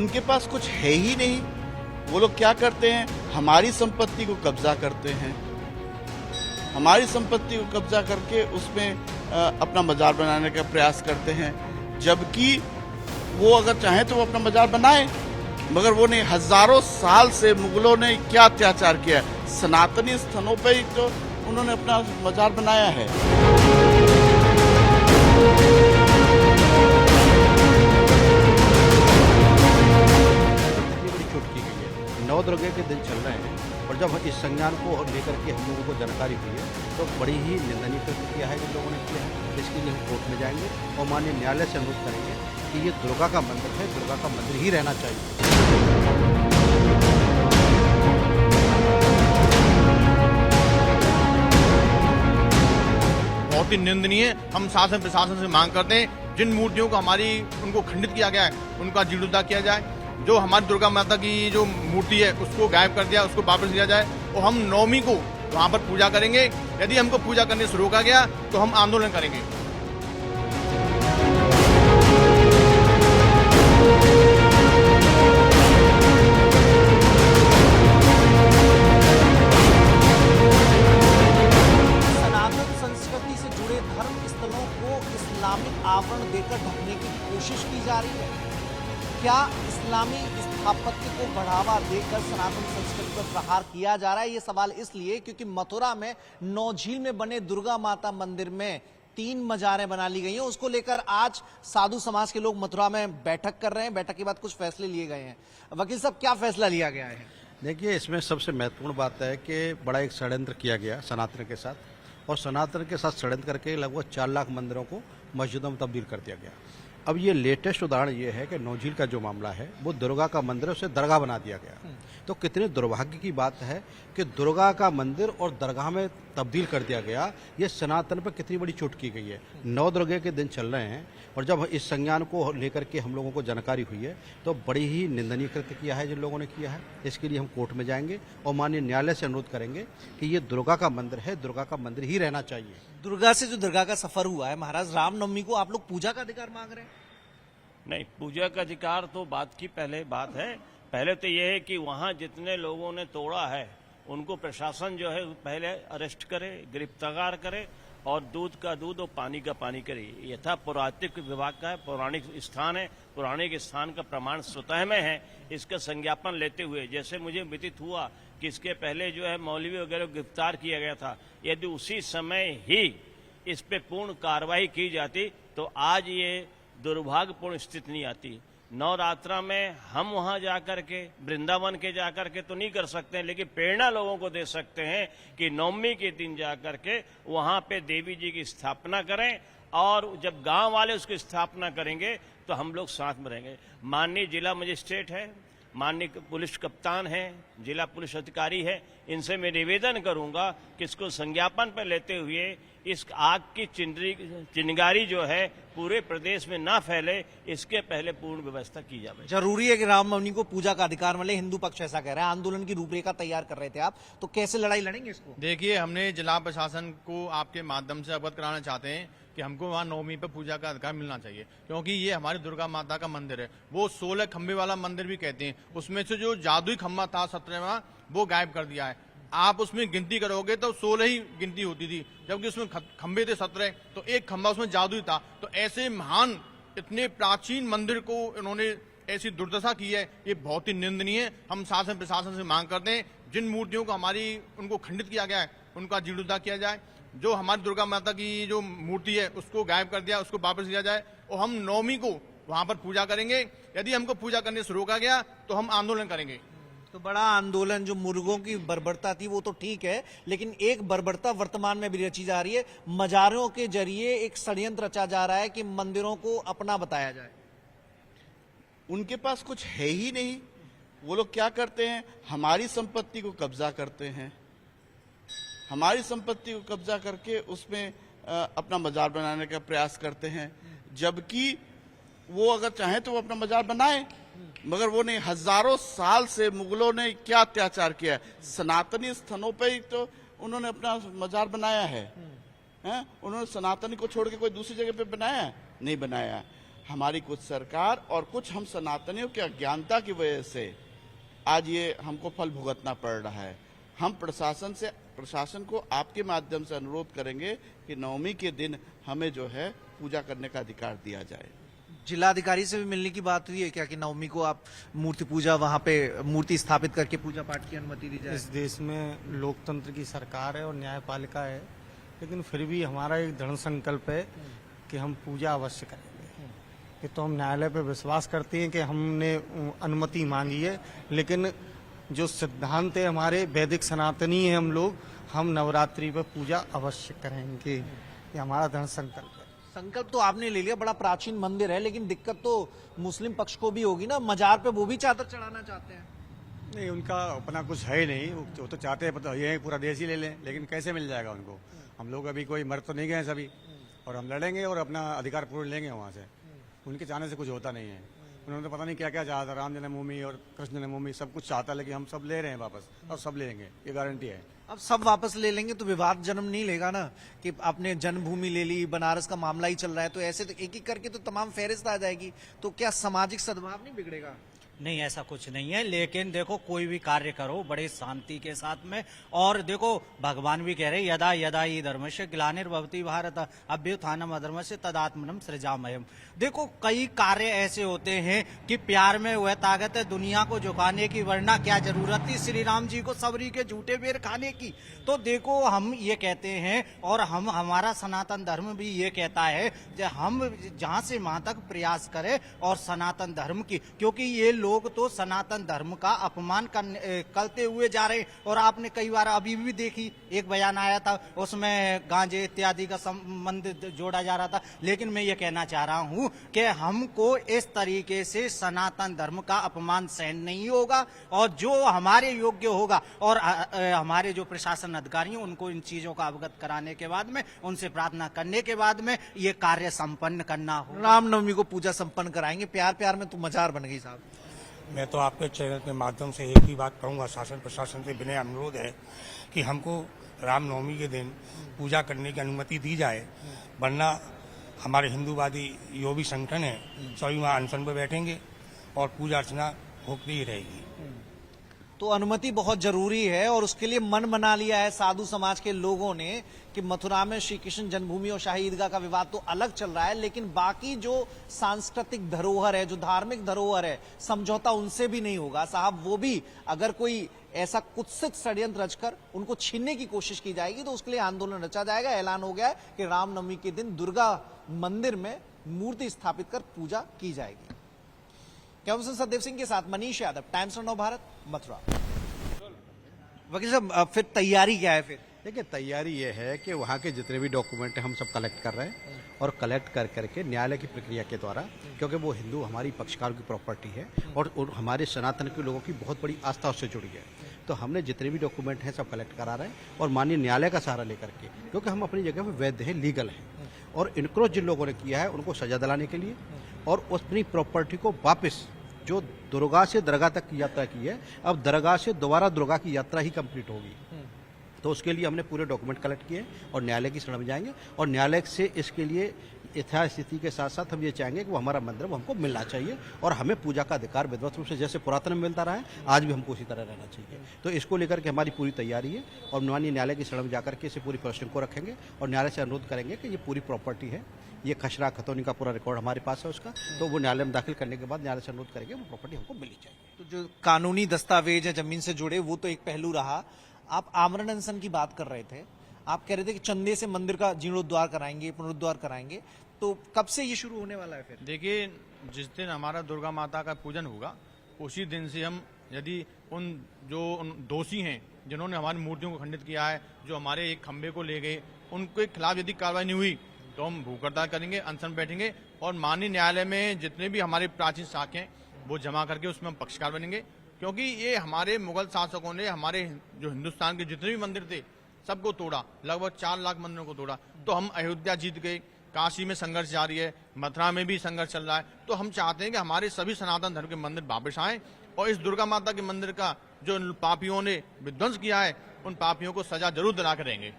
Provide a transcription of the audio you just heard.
उनके पास कुछ है ही नहीं। वो लोग क्या करते हैं, हमारी संपत्ति को कब्जा करते हैं, हमारी संपत्ति को कब्जा करके उसमें अपना बाजार बनाने का प्रयास करते हैं। जबकि वो अगर चाहें तो वो अपना बाजार बनाए, मगर वो नहीं। हजारों साल से मुगलों ने क्या अत्याचार किया है, सनातनी स्थलों पे ही तो उन्होंने अपना बाजार बनाया है। कितनी बड़ी चोट की गई है। नवदुर्गा के दिन चल रहे हैं और जब इस संज्ञान को लेकर के हम लोगों को जानकारी हुई है तो बड़ी ही निंदनीय कृत्य किया है जिन लोगों ने किया है। इसके लिए हम कोर्ट में जाएंगे और माननीय न्यायालय से अनुरोध करेंगे कि ये दुर्गा का मंदिर है, दुर्गा का मंदिर ही रहना चाहिए। बहुत ही निंदनीय। हम शासन प्रशासन से मांग करते हैं जिन मूर्तियों को उनको खंडित किया गया है उनका जीर्णोद्धार किया जाए। जो हमारी दुर्गा माता की जो मूर्ति है उसको गायब कर दिया, उसको वापस दिया जाए और हम नवमी को वहां पर पूजा करेंगे। यदि हमको पूजा करने से रोका गया तो हम आंदोलन करेंगे। सनातन संस्कृति से जुड़े धर्म स्थलों को इस्लामिक आवरण देकर ढकने की कोशिश की जा रही है। क्या इस्लामी स्थापत्य को बढ़ावा देकर सनातन संस्कृति पर प्रहार किया जा रहा है? ये सवाल इसलिए क्योंकि मथुरा में नौझील में बने दुर्गा माता मंदिर में 3 मजारें बना ली गई हैं। उसको लेकर आज साधु समाज के लोग मथुरा में बैठक कर रहे हैं। बैठक के बाद कुछ फैसले लिए गए हैं। वकील साहब, क्या फैसला लिया गया है? देखिए, इसमें सबसे महत्वपूर्ण बात है कि बड़ा एक षड्यंत्र किया गया सनातन के साथ, और सनातन के साथ षड्यंत्र करके लगभग 4 लाख मंदिरों को मस्जिदों में तब्दील कर दिया गया। अब ये लेटेस्ट उदाहरण ये है कि नौझील का जो मामला है वो दुर्गा का मंदिर है, उसे दरगाह बना दिया गया। तो कितने दुर्भाग्य की बात है कि दुर्गा का मंदिर और दरगाह में तब्दील कर दिया गया। ये सनातन पर कितनी बड़ी चोट की गई है। नवदुर्गा के दिन चल रहे हैं और जब इस संज्ञान को लेकर के हम लोगों को जानकारी हुई है तो बड़ी ही निंदनीय कृत्य किया है जिन लोगों ने किया है। इसके लिए हम कोर्ट में जाएंगे और माननीय न्यायालय से अनुरोध करेंगे कि ये दुर्गा का मंदिर है, दुर्गा का मंदिर ही रहना चाहिए। दुर्गा से जो दुर्गा का सफर हुआ है महाराज, रामनवमी को आप लोग पूजा का अधिकार मांग रहे हैं? नहीं, पूजा का अधिकार तो बात की पहले बात है। पहले तो यह है कि वहां जितने लोगों ने तोड़ा है उनको प्रशासन जो है पहले अरेस्ट करे, गिरफ्तार करे और दूध का दूध और पानी का पानी करे। यथा पुरातत्व विभाग का है, पौराणिक स्थान है, पौराणिक स्थान का प्रमाण स्वतः में है। इसका संज्ञापन लेते हुए जैसे मुझे व्यतीत हुआ कि इसके पहले जो है मौलवी वगैरह गिरफ्तार किया गया था, यदि उसी समय ही इस पे पूर्ण कार्रवाई की जाती तो आज ये दुर्भाग्यपूर्ण स्थिति नहीं आती। नवरात्रा में हम वहां जाकर के, वृंदावन के जाकर के तो नहीं कर सकते हैं, लेकिन प्रेरणा लोगों को दे सकते हैं कि नवमी के दिन जाकर के वहां पे देवी जी की स्थापना करें और जब गांव वाले उसकी स्थापना करेंगे तो हम लोग साथ में रहेंगे। माननीय जिला मजिस्ट्रेट है, माननीय पुलिस कप्तान है, जिला पुलिस अधिकारी है, इनसे मैं निवेदन करूंगा कि इसको संज्ञापन पर लेते हुए इस आग की चिंगारी जो है पूरे प्रदेश में ना फैले, इसके पहले पूर्ण व्यवस्था की जाए। जरूरी है कि रामनवमी को पूजा का अधिकार मिले, हिंदू पक्ष ऐसा कह रहा है। आंदोलन की रूपरेखा तैयार कर रहे थे आप, तो कैसे लड़ाई लड़ेंगे इसको? देखिए, हमने जिला प्रशासन को आपके माध्यम से अवगत कराना चाहते हैं कि हमको वहाँ नवमी पर पूजा का अधिकार मिलना चाहिए, क्योंकि ये हमारी दुर्गा माता का मंदिर है। वो 16 खंबे वाला मंदिर भी कहते हैं, उसमें से जो जादुई खंबा था 17वां वो गायब कर दिया है। आप उसमें गिनती करोगे तो 16 ही गिनती होती थी, जबकि उसमें खंबे थे 17, तो एक खंबा उसमें जादुई था। तो ऐसे महान इतने प्राचीन मंदिर को इन्होंने ऐसी दुर्दशा की है, ये बहुत ही निंदनीय है। हम शासन प्रशासन से मांग करते हैं जिन मूर्तियों को उनको खंडित किया गया है उनका जीर्णोद्धार किया जाए। जो हमारी दुर्गा माता की जो मूर्ति है उसको गायब कर दिया, उसको वापस दिया जाए और हम नवमी को वहां पर पूजा करेंगे। यदि हमको पूजा करने से रोका गया तो हम आंदोलन करेंगे। तो बड़ा आंदोलन, जो मुर्गों की बर्बरता थी वो तो ठीक है, लेकिन एक बर्बरता वर्तमान में भी रची जा रही है। मजारों के जरिए एक षड्यंत्र रचा जा रहा है कि मंदिरों को अपना बताया जाए। उनके पास कुछ है ही नहीं। वो लोग क्या करते हैं, हमारी संपत्ति को कब्जा करते हैं, हमारी संपत्ति को कब्जा करके उसमें अपना बाजार बनाने का प्रयास करते हैं। जबकि वो अगर चाहें तो वो अपना बाजार बनाए, मगर वो नहीं। हजारों साल से मुगलों ने क्या अत्याचार किया है, सनातनी स्थलों पे ही तो उन्होंने अपना बाजार बनाया है। उन्होंने सनातनी को छोड़ के कोई दूसरी जगह पे बनाया? नहीं बनाया। हमारी कुछ सरकार और कुछ हम सनातनियों की अज्ञानता की वजह से आज ये हमको फल भुगतना पड़ रहा है। हम प्रशासन को आपके माध्यम से अनुरोध करेंगे कि नवमी के दिन हमें जो है पूजा करने का अधिकार दिया जाए। जिलाधिकारी से भी मिलने की बात हुई है क्या कि नवमी को आप मूर्ति पूजा वहां पे मूर्ति स्थापित करके पूजा पाठ की अनुमति दी जाए? इस देश में लोकतंत्र की सरकार है और न्यायपालिका है, लेकिन फिर भी हमारा एक दृढ़ संकल्प है कि हम पूजा अवश्य करेंगे। ये तो हम न्यायालय पर विश्वास करते हैं कि हमने अनुमति मांगी है, लेकिन जो सिद्धांत है हमारे वैदिक सनातनी है हम नवरात्रि पर पूजा अवश्य करेंगे। ये हमारा दृढ़ संकल्प है। संकल्प तो आपने ले लिया, बड़ा प्राचीन मंदिर है, लेकिन दिक्कत तो मुस्लिम पक्ष को भी होगी ना, मजार पे वो भी चादर चढ़ाना चाहते हैं। नहीं, उनका अपना कुछ है ही नहीं, वो तो चाहते हैं पता ये पूरा देश ही ले लें, लेकिन कैसे मिल जाएगा उनको? हम लोग अभी कोई मर तो नहीं गए सभी, और हम लड़ेंगे और अपना अधिकार पूर्ण लेंगे वहाँ से। उनके चाहने से कुछ होता नहीं है। उन्होंने तो पता नहीं क्या क्या चाहा था, राम जन्मभूमि और कृष्ण जन्मभूमि सब कुछ चाहता, लेकिन हम सब ले रहे हैं वापस, और सब ले लेंगे, ये गारंटी है। अब सब वापस ले लेंगे तो विवाद जन्म नहीं लेगा ना कि आपने जन्मभूमि ले ली, बनारस का मामला ही चल रहा है, तो ऐसे तो एक एक करके तो तमाम फहरिस्त आ जाएगी, तो क्या सामाजिक सद्भाव नहीं बिगड़ेगा? नहीं, ऐसा कुछ नहीं है। लेकिन देखो, कोई भी कार्य करो बड़े शांति के साथ में। और देखो, भगवान भी कह रहे यदा यदा ही धर्मस्य ग्लानिर्भवति भारत अभ्युत्थानम् अधर्मस्य तदात्मनम् सृजाम्यहम्। देखो, कई कार्य ऐसे होते हैं कि प्यार में वह ताकत है दुनिया को झुकाने की, वरना क्या जरूरत थी श्री राम जी को सबरी के झूठे बेर खाने की। तो देखो, हम ये कहते हैं और हमारा सनातन धर्म भी ये कहता है कि हम जहां से वहां तक प्रयास करें और सनातन धर्म की, क्योंकि ये लोग तो सनातन धर्म का अपमान करते हुए जा रहे हैं। और आपने कई बार अभी भी देखी, एक बयान आया था, उसमें गांजे इत्यादि का संबंध जोड़ा जा रहा था। लेकिन मैं ये कहना चाह रहा हूं कि हमको इस तरीके से सनातन धर्म का अपमान सहन नहीं होगा, और जो हमारे योग्य होगा और हमारे जो प्रशासन अधिकारी हैं उनको इन चीजों का अवगत कराने के बाद में, उनसे प्रार्थना करने के बाद में ये कार्य संपन्न करना होगा। रामनवमी को पूजा संपन्न कराएंगे। प्यार प्यार में तो मजार बन गई साहब। मैं तो आपके चैनल के माध्यम से एक ही बात कहूंगा, शासन प्रशासन से विनय अनुरोध है कि हमको रामनवमी के दिन पूजा करने की अनुमति दी जाए, वरना हमारे हिंदूवादी जो भी संगठन है सभी वहाँ अनशन पर बैठेंगे और पूजा अर्चना होती ही रहेगी। तो अनुमति बहुत जरूरी है, और उसके लिए मन बना लिया है साधु समाज के लोगों ने कि मथुरा में श्री कृष्ण जन्मभूमि और शाही ईदगाह का विवाद तो अलग चल रहा है, लेकिन बाकी जो सांस्कृतिक धरोहर है, जो धार्मिक धरोहर है, समझौता उनसे भी नहीं होगा साहब। वो भी अगर कोई ऐसा कुत्सित षड्यंत्र रचकर उनको छीनने की कोशिश की जाएगी तो उसके लिए आंदोलन रचा जाएगा। ऐलान हो गया है कि रामनवमी के दिन दुर्गा मंदिर में मूर्ति स्थापित कर पूजा की जाएगी। कैमरा सदेव सिंह के साथ मनीष यादव, टाइम्स ऑफ भारत, मथुरा। वकील साहब, फिर तैयारी क्या है? फिर देखिए, तैयारी ये है कि वहाँ के जितने भी डॉक्यूमेंट हैं हम सब कलेक्ट कर रहे हैं, और कलेक्ट कर करके न्यायालय की प्रक्रिया के द्वारा, क्योंकि वो हिंदू हमारी पक्षकारों की प्रॉपर्टी है और हमारे सनातन के लोगों की बहुत बड़ी आस्था उससे जुड़ी है, तो हमने जितने भी डॉक्यूमेंट हैं सब कलेक्ट करा रहे हैं और माननीय न्यायालय का सहारा लेकर के, क्योंकि हम अपनी जगह पर वैध हैं, लीगल हैं, और इनक्रोच जिन लोगों ने किया है उनको सजा दिलाने के लिए और अपनी प्रॉपर्टी को वापस, जो दुर्गा से दरगाह तक की यात्रा की है, अब दरगाह से दोबारा दुर्गा की यात्रा ही कंप्लीट होगी। तो उसके लिए हमने पूरे डॉक्यूमेंट कलेक्ट किए और न्यायालय की शरण में जाएंगे, और न्यायालय से इसके लिए यथास्थिति के साथ साथ हम ये चाहेंगे कि वो हमारा मंदिर वो हमको मिलना चाहिए, और हमें पूजा का अधिकार विधिवत रूप से जैसे पुरातन में मिलता रहा है आज भी हमको उसी तरह रहना चाहिए। तो इसको लेकर के हमारी पूरी तैयारी है, और माननीय न्यायालय की शरण में जाकर के इसे पूरी प्रोसेसिंग को रखेंगे और न्यायालय से अनुरोध करेंगे कि ये पूरी प्रॉपर्टी है, ये खसरा खतौनी का पूरा रिकॉर्ड हमारे पास है उसका, तो वो न्यायालय में दाखिल करने के बाद न्यायालय से अनुरोध करेंगे वो प्रॉपर्टी हमको मिलनी चाहिए। तो जो कानूनी दस्तावेज है जमीन से जुड़े, वो तो एक पहलू रहा। आप आमरण अनशन की बात कर रहे थे, आप कह रहे थे कि चंदे से मंदिर का जीर्णोद्वार कराएंगे, पुनरुद्वार कराएंगे, तो कब से ये शुरू होने वाला है? फिर देखिए, जिस दिन हमारा दुर्गा माता का पूजन होगा उसी दिन से हम, यदि उन दोषी हैं जिन्होंने हमारी मूर्तियों को खंडित किया है, जो हमारे एक खंबे को ले गए, उनके खिलाफ यदि कार्रवाई नहीं हुई तो हम भूख हड़ताल करेंगे, अनशन बैठेंगे, और माननीय न्यायालय में जितने भी हमारे प्राचीन साक्ष्य हैं वो जमा करके उसमें हम पक्षकार बनेंगे। क्योंकि ये हमारे मुगल शासकों ने हमारे जो हिंदुस्तान के जितने भी मंदिर थे सबको तोड़ा, लगभग 4 लाख मंदिरों को तोड़ा। तो हम अयोध्या जीत गए, काशी में संघर्ष जारी है, मथुरा में भी संघर्ष चल रहा है। तो हम चाहते हैं कि हमारे सभी सनातन धर्म के मंदिर वापस आएं, और इस दुर्गा माता के मंदिर का जो पापियों ने विध्वंस किया है उन पापियों को सजा जरूर दिला कर रहेंगे।